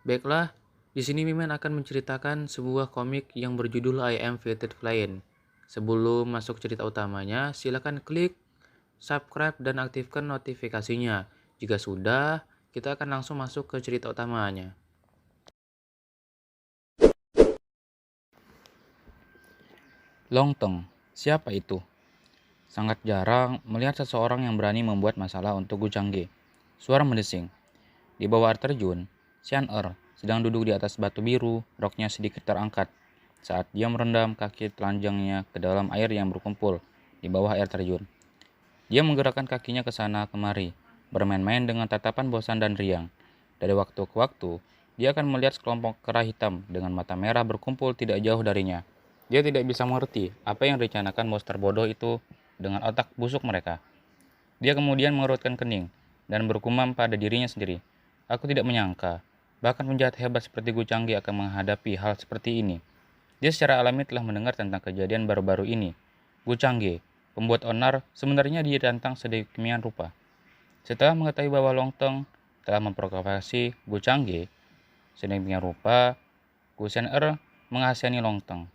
Baiklah, di sini Mimin akan menceritakan sebuah komik yang berjudul I Am Fated Flying. Sebelum masuk cerita utamanya, silakan klik subscribe dan aktifkan notifikasinya. Jika sudah, kita akan langsung masuk ke cerita utamanya. Longteng, siapa itu? Sangat jarang melihat seseorang yang berani membuat masalah untuk Gu Changge. Suara mendesing. Di bawah air terjun, Xian Er sedang duduk di atas batu biru, roknya sedikit terangkat. Saat dia merendam kaki telanjangnya ke dalam air yang berkumpul di bawah air terjun. Dia menggerakkan kakinya ke sana kemari, bermain-main dengan tatapan bosan dan riang. Dari waktu ke waktu, dia akan melihat sekelompok kera hitam dengan mata merah berkumpul tidak jauh darinya. Dia tidak bisa mengerti apa yang direncanakan monster bodoh itu dengan otak busuk mereka. Dia kemudian mengerutkan kening dan bergumam pada dirinya sendiri. Aku tidak menyangka, bahkan penjahat hebat seperti Gu Changge akan menghadapi hal seperti ini. Dia secara alami telah mendengar tentang kejadian baru-baru ini. Gu Changge, pembuat onar, sebenarnya dia ditantang sedemikian rupa. Setelah mengetahui bahwa Longteng telah memprovokasi Gu Changge sedemikian rupa, Gu Sener mengasihani Longteng.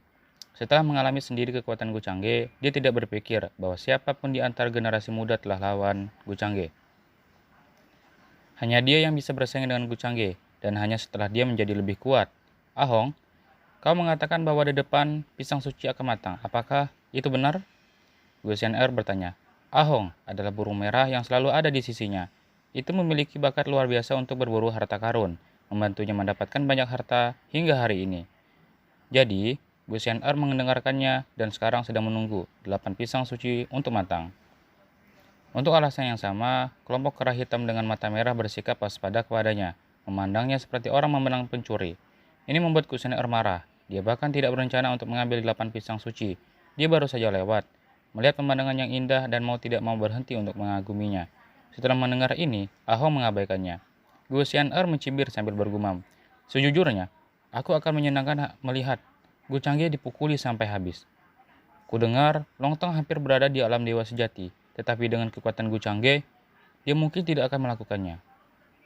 Setelah mengalami sendiri kekuatan Gu Changge, dia tidak berpikir bahwa siapapun di antara generasi muda telah lawan Gu Changge. Hanya dia yang bisa bersaing dengan Gu Changge, dan hanya setelah dia menjadi lebih kuat. Ahong, kau mengatakan bahwa di depan pisang suci akan matang. Apakah itu benar? Gu Sener bertanya. Ahong adalah burung merah yang selalu ada di sisinya. Itu memiliki bakat luar biasa untuk berburu harta karun, membantunya mendapatkan banyak harta hingga hari ini. Jadi, Gu Sener mendengarkannya dan sekarang sedang menunggu 8 pisang suci untuk matang. Untuk alasan yang sama, kelompok kera hitam dengan mata merah bersikap waspada kepadanya, memandangnya seperti orang memenang pencuri. Ini membuat Gu Sener marah. Dia bahkan tidak berencana untuk mengambil 8 pisang suci. Dia baru saja lewat, melihat pemandangan yang indah dan mau tidak mau berhenti untuk mengaguminya. Setelah mendengar ini, Ahong mengabaikannya. Gu Sener mencibir sambil bergumam. Sejujurnya, aku akan menyenangkan melihat Gu Changge dipukuli sampai habis. Kudengar Longteng hampir berada di alam dewa sejati, tetapi dengan kekuatan Gu Changge, dia mungkin tidak akan melakukannya.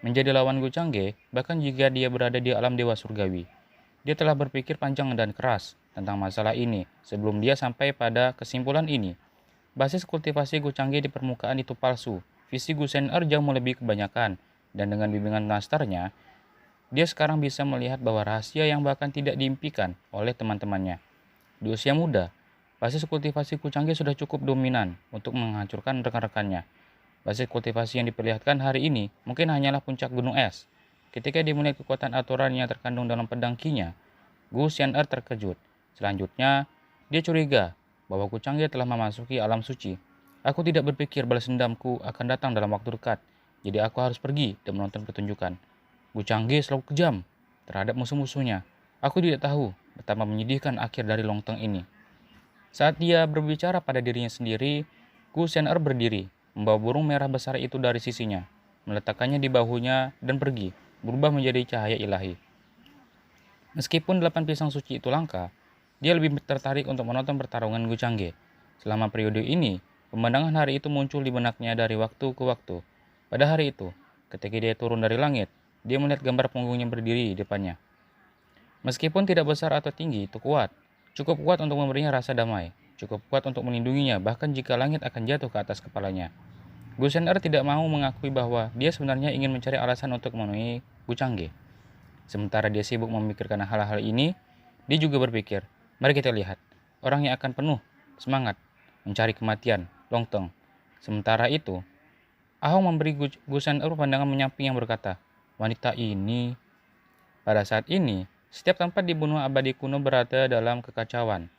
Menjadi lawan Gu Changge, bahkan jika dia berada di alam dewa surgawi. Dia telah berpikir panjang dan keras tentang masalah ini sebelum dia sampai pada kesimpulan ini. Basis kultivasi Gu Changge di permukaan itu palsu. Visi Gu Sener jauh melebihi kebanyakan, dan dengan bimbingan nastarnya, dia sekarang bisa melihat bahwa rahasia yang bahkan tidak diimpikan oleh teman-temannya. Di usia muda, basis kultivasi Kucangge sudah cukup dominan untuk menghancurkan rekan-rekannya. Basis kultivasi yang diperlihatkan hari ini mungkin hanyalah puncak gunung es. Ketika dimulai kekuatan aturan yang terkandung dalam pedang Qi-nya, Gu Xian'er terkejut. Selanjutnya, dia curiga bahwa Kucangge telah memasuki alam suci. Aku tidak berpikir balas dendamku akan datang dalam waktu dekat, jadi aku harus pergi dan menonton pertunjukan. Kucangge selalu kejam terhadap musuh-musuhnya. Aku tidak tahu betapa menyedihkan akhir dari Longteng ini. Saat dia berbicara pada dirinya sendiri, Gu Sener berdiri, membawa burung merah besar itu dari sisinya, meletakkannya di bahunya dan pergi, berubah menjadi cahaya ilahi. Meskipun 8 pisang suci itu langka, dia lebih tertarik untuk menonton pertarungan Gu Changge. Selama periode ini, pemandangan hari itu muncul di benaknya dari waktu ke waktu. Pada hari itu, ketika dia turun dari langit, dia melihat gambar punggungnya berdiri di depannya. Meskipun tidak besar atau tinggi, itu kuat. Cukup kuat untuk memberinya rasa damai. Cukup kuat untuk melindunginya, bahkan jika langit akan jatuh ke atas kepalanya. Gu Sener tidak mau mengakui bahwa dia sebenarnya ingin mencari alasan untuk memenuhi Gu Changge. Sementara dia sibuk memikirkan hal-hal ini, dia juga berpikir, mari kita lihat, orang yang akan penuh semangat mencari kematian, Longteng. Sementara itu, Ahong memberi Gu Sener pandangan menyamping yang berkata, wanita ini. Pada saat ini, setiap tempat di benua abadi kuno berada dalam kekacauan.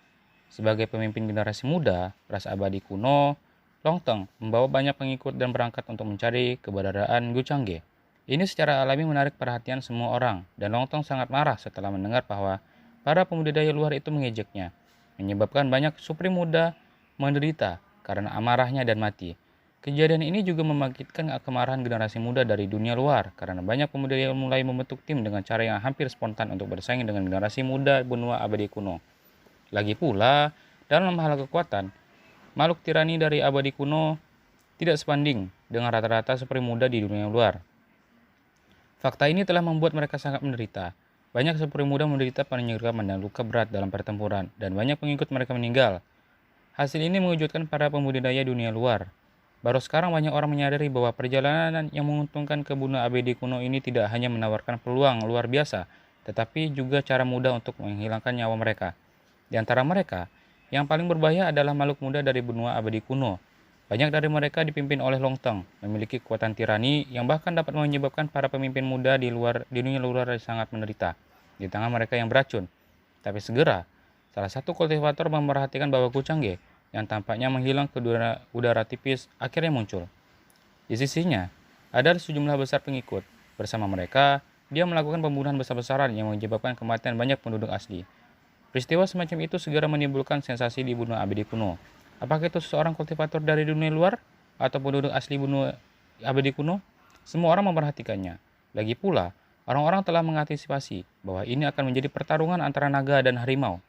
Sebagai pemimpin generasi muda, ras abadi kuno, Longteng membawa banyak pengikut dan berangkat untuk mencari keberadaan Gu Changge. Ini secara alami menarik perhatian semua orang, dan Longteng sangat marah setelah mendengar bahwa para pembudidaya luar itu mengejeknya, menyebabkan banyak supri muda menderita karena amarahnya dan mati. Kejadian ini juga membangkitkan kemarahan generasi muda dari dunia luar karena banyak pemuda yang mulai membentuk tim dengan cara yang hampir spontan untuk bersaing dengan generasi muda benua abadi kuno. Lagi pula, dalam hal kekuatan, makhluk tirani dari abadi kuno tidak sebanding dengan rata-rata supri muda di dunia luar. Fakta ini telah membuat mereka sangat menderita. Banyak samurai muda menderita penyiraman dan luka berat dalam pertempuran, dan banyak pengikut mereka meninggal. Hasil ini mewujudkan para pembudidaya dunia luar. Baru sekarang banyak orang menyadari bahwa perjalanan yang menguntungkan ke benua abadi kuno ini tidak hanya menawarkan peluang luar biasa, tetapi juga cara mudah untuk menghilangkan nyawa mereka. Di antara mereka, yang paling berbahaya adalah makhluk muda dari benua abadi kuno. Banyak dari mereka dipimpin oleh Longteng, memiliki kekuatan tirani yang bahkan dapat menyebabkan para pemimpin muda di dunia luar sangat menderita di tangan mereka yang beracun. Tapi segera, salah satu kultivator memerhatikan bahwa Gucangge yang tampaknya menghilang ke udara tipis akhirnya muncul. Di sisinya, ada sejumlah besar pengikut. Bersama mereka, dia melakukan pembunuhan besar-besaran yang menyebabkan kematian banyak penduduk asli. Peristiwa semacam itu segera menimbulkan sensasi di benua abadi kuno. Apakah itu seorang kultivator dari dunia luar atau penduduk asli benua abadi kuno? Semua orang memperhatikannya. Lagi pula, orang-orang telah mengantisipasi bahwa ini akan menjadi pertarungan antara naga dan harimau.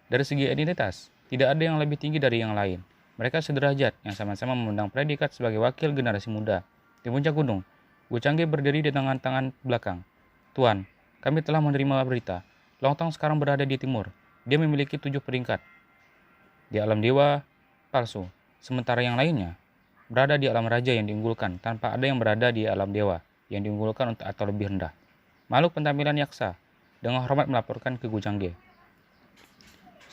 Dari segi identitas, tidak ada yang lebih tinggi dari yang lain. Mereka sederajat yang sama-sama memandang predikat sebagai wakil generasi muda. Di puncak gunung, Gucangge berdiri di tangan belakang. Tuan, kami telah menerima berita. Longtong sekarang berada di timur. Dia memiliki 7 peringkat di alam dewa palsu. Sementara yang lainnya berada di alam raja yang diunggulkan tanpa ada yang berada di alam dewa yang diunggulkan atau lebih rendah. Makhluk pentampilan yaksa dengan hormat melaporkan ke Gucangge.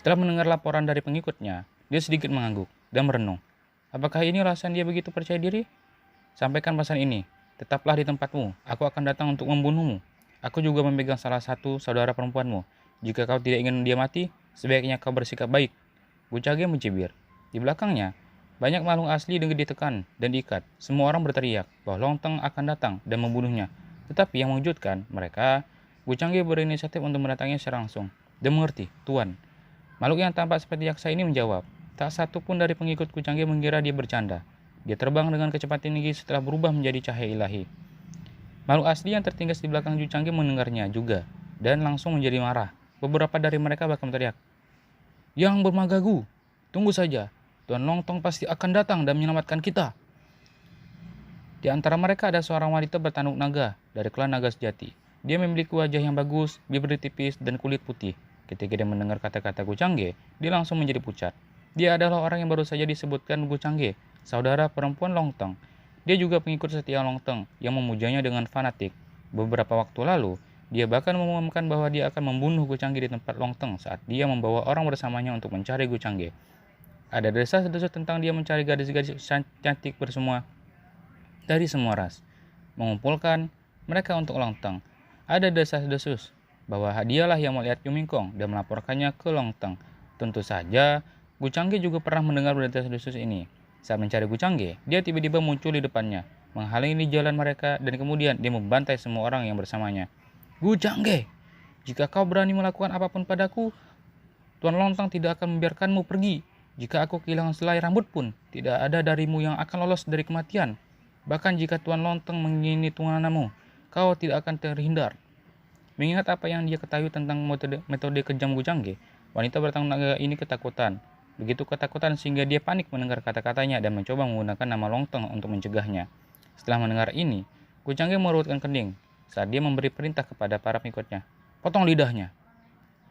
Setelah mendengar laporan dari pengikutnya, dia sedikit mengangguk dan merenung. Apakah ini alasan dia begitu percaya diri? Sampaikan pesan ini, tetaplah di tempatmu, aku akan datang untuk membunuhmu. Aku juga memegang salah satu saudara perempuanmu. Jika kau tidak ingin dia mati, sebaiknya kau bersikap baik. Gucangge mencibir. Di belakangnya, banyak makhluk asli dengan ditekan dan diikat. Semua orang berteriak bahwa Longteng akan datang dan membunuhnya. Tetapi yang mewujudkan mereka, Gucangge berinisiatif untuk mendatanginya secara langsung. Dia mengerti, Tuan. Makhluk yang tampak seperti yaksa ini menjawab. Tak satu pun dari pengikut Gucangge mengira dia bercanda. Dia terbang dengan kecepatan tinggi setelah berubah menjadi cahaya ilahi. Makhluk asli yang tertinggal di belakang Gucangge mendengarnya juga dan langsung menjadi marah. Beberapa dari mereka bahkan berteriak, "Yang bermagagu, tunggu saja. Tuan Longtong pasti akan datang dan menyelamatkan kita." Di antara mereka ada seorang wanita bertanduk naga dari klan naga sejati. Dia memiliki wajah yang bagus, bibir tipis, dan kulit putih. Ketika dia mendengar kata-kata Gucangge, dia langsung menjadi pucat. Dia adalah orang yang baru saja disebutkan Gucangge, saudara perempuan Longteng. Dia juga pengikut setia Longteng yang memujanya dengan fanatik. Beberapa waktu lalu, dia bahkan mengumumkan bahwa dia akan membunuh Gucangge di tempat Longteng saat dia membawa orang bersamanya untuk mencari Gucangge. Ada desas-desus tentang dia mencari gadis-gadis cantik dari semua ras, mengumpulkan mereka untuk Longteng. Ada desas-desus bahwa dialah yang melihat Yumingkong dan melaporkannya ke Longteng. Tentu saja, Gucangge juga pernah mendengar desas-desus ini. Saat mencari Gucangge, dia tiba-tiba muncul di depannya, menghalangi jalan mereka dan kemudian dia membantai semua orang yang bersamanya. "Gucangge, jika kau berani melakukan apapun padaku, Tuan Longteng tidak akan membiarkanmu pergi. Jika aku kehilangan selai rambut pun, tidak ada darimu yang akan lolos dari kematian. Bahkan jika Tuan Longteng mengingini tunananmu, kau tidak akan terhindar." Mengingat apa yang dia ketahui tentang metode kejam Gucangge, wanita bertanggung naga ini ketakutan. Begitu ketakutan sehingga dia panik mendengar kata-katanya dan mencoba menggunakan nama Longteng untuk mencegahnya. Setelah mendengar ini, Gucangge merutkan kening saat dia memberi perintah kepada para pengikutnya. "Potong lidahnya."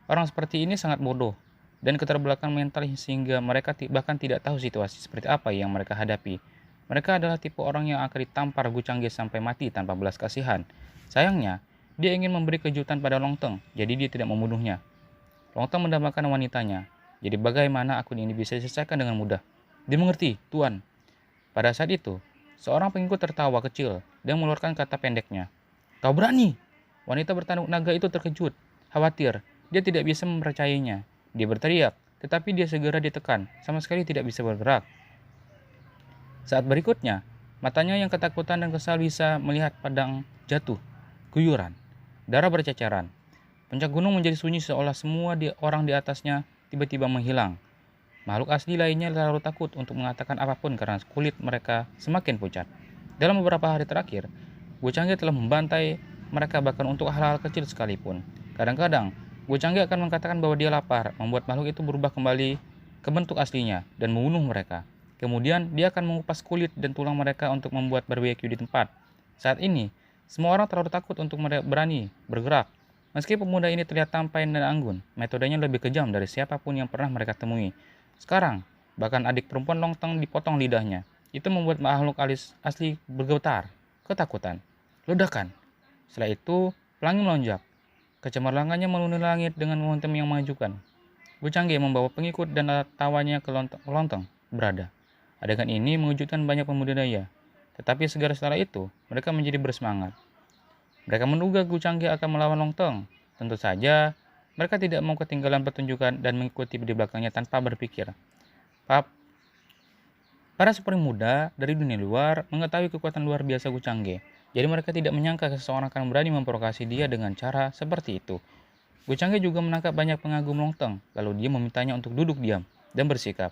Orang seperti ini sangat bodoh dan keterbelakangan mental sehingga mereka bahkan tidak tahu situasi seperti apa yang mereka hadapi. Mereka adalah tipe orang yang akan ditampar Gucangge sampai mati tanpa belas kasihan. Sayangnya, dia ingin memberi kejutan pada Longteng, jadi dia tidak membunuhnya. Longteng mendambakan wanitanya. Jadi bagaimana akun ini bisa diselesaikan dengan mudah? Dia mengerti, Tuan. Pada saat itu, seorang pengikut tertawa kecil dan mengeluarkan kata pendeknya. "Kau berani?" Wanita bertanduk naga itu terkejut, khawatir. Dia tidak bisa mempercayainya. Dia berteriak, tetapi dia segera ditekan, sama sekali tidak bisa bergerak. Saat berikutnya, matanya yang ketakutan dan kesal bisa melihat pedang jatuh, guyuran. Darah berceceran. Puncak gunung menjadi sunyi seolah semua orang di atasnya tiba-tiba menghilang. Makhluk asli lainnya terlalu takut untuk mengatakan apapun karena kulit mereka semakin pucat. Dalam beberapa hari terakhir, Gucangge telah membantai mereka bahkan untuk hal-hal kecil sekalipun. Kadang-kadang, Gucangge akan mengatakan bahwa dia lapar, membuat makhluk itu berubah kembali ke bentuk aslinya dan membunuh mereka. Kemudian, dia akan mengupas kulit dan tulang mereka untuk membuat barbeque di tempat. Saat ini, Semua orang terlalu takut untuk berani bergerak. Meski pemuda ini terlihat tampan dan anggun, metodenya lebih kejam dari siapapun yang pernah mereka temui. Sekarang, bahkan adik perempuan Longteng dipotong lidahnya. Itu membuat makhluk asli bergetar, ketakutan, ledakan. Setelah itu, pelangi melonjak. Kecemerlangannya memenuhi langit dengan momentum yang mengajukan. Gucangge membawa pengikut dan tawanya ke lontong berada. Adegan ini mengejutkan banyak pembudidaya. Tetapi segera setelah itu, mereka menjadi bersemangat. Mereka menduga Gucangge akan melawan Longteng. Tentu saja, mereka tidak mau ketinggalan pertunjukan dan mengikuti di belakangnya tanpa berpikir. Para super muda dari dunia luar mengetahui kekuatan luar biasa Gucangge. Jadi mereka tidak menyangka seseorang akan berani memprovokasi dia dengan cara seperti itu. Gucangge juga menangkap banyak pengagum Longteng, lalu dia memintanya untuk duduk diam dan bersikap,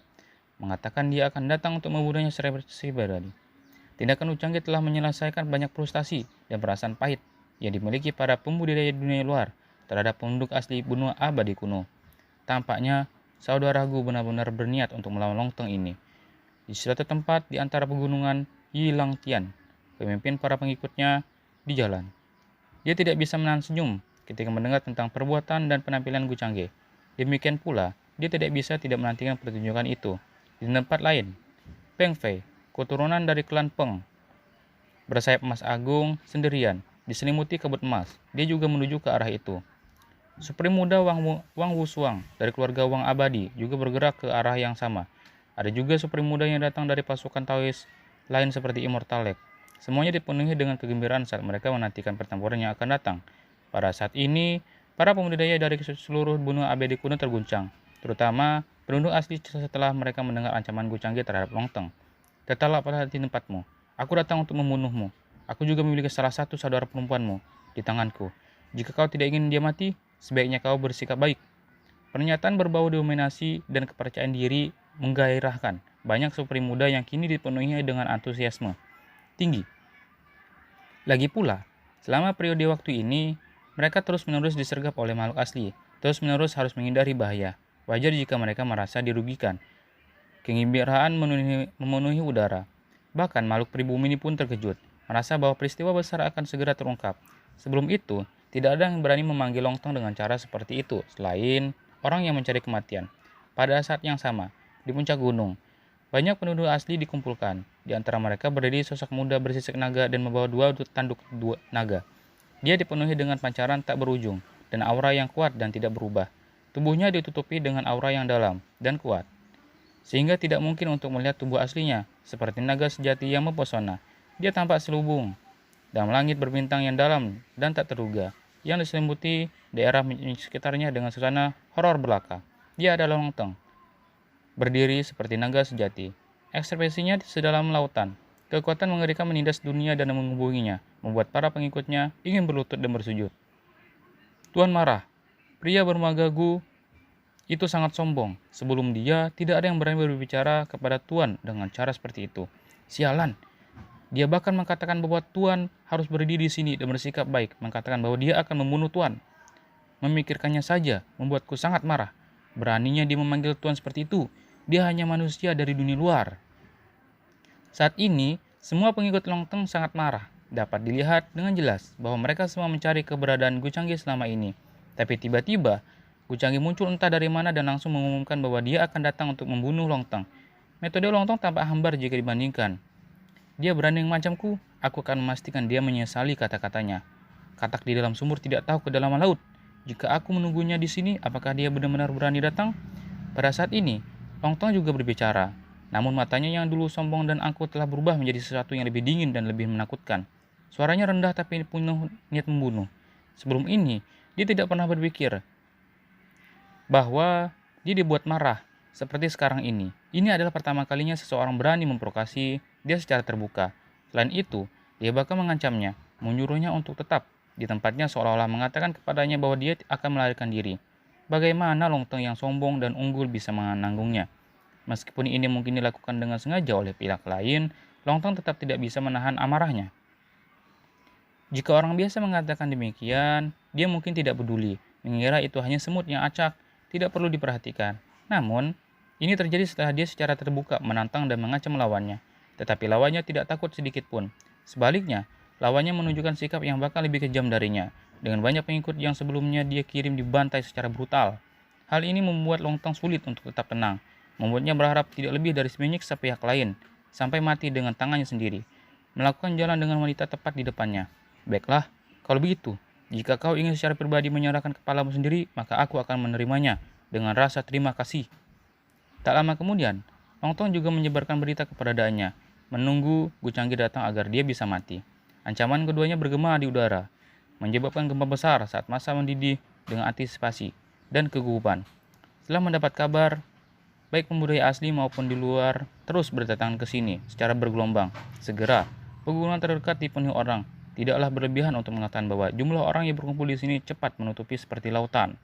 mengatakan dia akan datang untuk membunuhnya secara pribadi. Tindakan Gucangge telah menyelesaikan banyak frustasi dan perasaan pahit yang dimiliki para pembudidaya dunia luar terhadap penduduk asli benua abadi kuno. Tampaknya saudara Gu benar-benar berniat untuk melawan Longteng ini. Di suatu tempat di antara pegunungan Yilangtian, pemimpin para pengikutnya di jalan. Dia tidak bisa menahan senyum ketika mendengar tentang perbuatan dan penampilan Gucangge. Demikian pula, dia tidak bisa tidak menantikan pertunjukan itu. Di tempat lain, Peng Fei, keturunan dari klan Peng, bersayap emas agung sendirian, diselimuti kabut emas. Dia juga menuju ke arah itu. Supri muda Wang Wushuang dari keluarga Wang Abadi juga bergerak ke arah yang sama. Ada juga supri muda yang datang dari pasukan Taois lain seperti Immortal Lake. Semuanya dipenuhi dengan kegembiraan saat mereka menantikan pertempuran yang akan datang. Pada saat ini, para pembudidaya dari seluruh benua abadi kuno terguncang, terutama penduduk asli setelah mereka mendengar ancaman Gucangge terhadap Longteng. Tetaplah pada di tempatmu. Aku datang untuk membunuhmu. Aku juga memiliki salah satu saudara perempuanmu di tanganku. Jika kau tidak ingin dia mati, sebaiknya kau bersikap baik. Pernyataan berbau dominasi dan kepercayaan diri menggairahkan banyak supri muda yang kini dipenuhi dengan antusiasme tinggi. Lagi pula, selama periode waktu ini, mereka terus-menerus disergap oleh makhluk asli, terus-menerus harus menghindari bahaya. Wajar jika mereka merasa dirugikan. Kegembiraan memenuhi udara. Bahkan makhluk pribumi ini pun terkejut, merasa bahwa peristiwa besar akan segera terungkap. Sebelum itu, tidak ada yang berani memanggil Longteng dengan cara seperti itu, selain orang yang mencari kematian. Pada saat yang sama, di puncak gunung, banyak penduduk asli dikumpulkan. Di antara mereka berdiri sosok muda bersisik naga dan membawa dua tanduk naga. Dia dipenuhi dengan pancaran tak berujung dan aura yang kuat dan tidak berubah. Tubuhnya ditutupi dengan aura yang dalam dan kuat, sehingga tidak mungkin untuk melihat tubuh aslinya, seperti naga sejati yang mempesona. Dia tampak selubung dalam langit berbintang yang dalam dan tak terduga, yang diselimuti daerah sekitarnya dengan suasana horor belaka. Dia adalah Longteng, berdiri seperti naga sejati. Ekspresinya sedalam lautan. Kekuatan mengerikan menindas dunia dan menghubunginya, membuat para pengikutnya ingin berlutut dan bersujud. Tuan marah. Pria bermaga Gu itu sangat sombong. Sebelum dia, tidak ada yang berani berbicara kepada Tuan dengan cara seperti itu. Sialan. Dia bahkan mengatakan bahwa Tuan harus berdiri di sini dan bersikap baik, mengatakan bahwa dia akan membunuh Tuan. Memikirkannya saja membuatku sangat marah. Beraninya dia memanggil Tuan seperti itu. Dia hanya manusia dari dunia luar. Saat ini, semua pengikut Longteng sangat marah. Dapat dilihat dengan jelas bahwa mereka semua mencari keberadaan Gucangge selama ini. Tapi tiba-tiba, Gucangge muncul entah dari mana dan langsung mengumumkan bahwa dia akan datang untuk membunuh Longteng. Metode Longteng tampak hambar jika dibandingkan. Dia berani mengancamku, aku akan memastikan dia menyesali kata-katanya. Katak di dalam sumur tidak tahu kedalaman laut. Jika aku menunggunya di sini, apakah dia benar-benar berani datang? Pada saat ini, Longteng juga berbicara. Namun matanya yang dulu sombong dan angkuh telah berubah menjadi sesuatu yang lebih dingin dan lebih menakutkan. Suaranya rendah tapi penuh niat membunuh. Sebelum ini, dia tidak pernah berpikir bahwa dia dibuat marah seperti sekarang ini. Ini adalah pertama kalinya seseorang berani memprovokasi dia secara terbuka. Selain itu, dia bahkan mengancamnya, menyuruhnya untuk tetap di tempatnya seolah-olah mengatakan kepadanya bahwa dia akan melarikan diri. Bagaimana Longteng yang sombong dan unggul bisa menanggungnya? Meskipun ini mungkin dilakukan dengan sengaja oleh pihak lain, Longteng tetap tidak bisa menahan amarahnya. Jika orang biasa mengatakan demikian, dia mungkin tidak peduli, mengira itu hanya semut yang acak, tidak perlu diperhatikan. Namun, ini terjadi setelah dia secara terbuka menantang dan mengancam lawannya. Tetapi lawannya tidak takut sedikit pun. Sebaliknya, Lawannya menunjukkan sikap yang bahkan lebih kejam darinya, dengan banyak pengikut yang sebelumnya dia kirim dibantai secara brutal. Hal ini membuat Long Tong sulit untuk tetap tenang, membuatnya berharap tidak lebih dari menyiksa pihak lain, sampai mati dengan tangannya sendiri, melakukan jalan dengan wanita tepat di depannya. Baiklah, kalau begitu, jika kau ingin secara pribadi menyerahkan kepalamu sendiri, maka aku akan menerimanya dengan rasa terima kasih. Tak lama kemudian, Long Tong juga menyebarkan berita kepada Daanya, menunggu Gu Changge datang agar dia bisa mati. Ancaman keduanya bergema di udara, menyebabkan gempa besar saat massa mendidih dengan antisipasi dan kegugupan. Setelah mendapat kabar, baik pemuda asli maupun di luar terus berdatangan ke sini secara bergelombang. Segera, pegunungan terdekat dipenuhi orang. Tidaklah berlebihan untuk mengatakan bahwa jumlah orang yang berkumpul di sini cepat menutupi seperti lautan.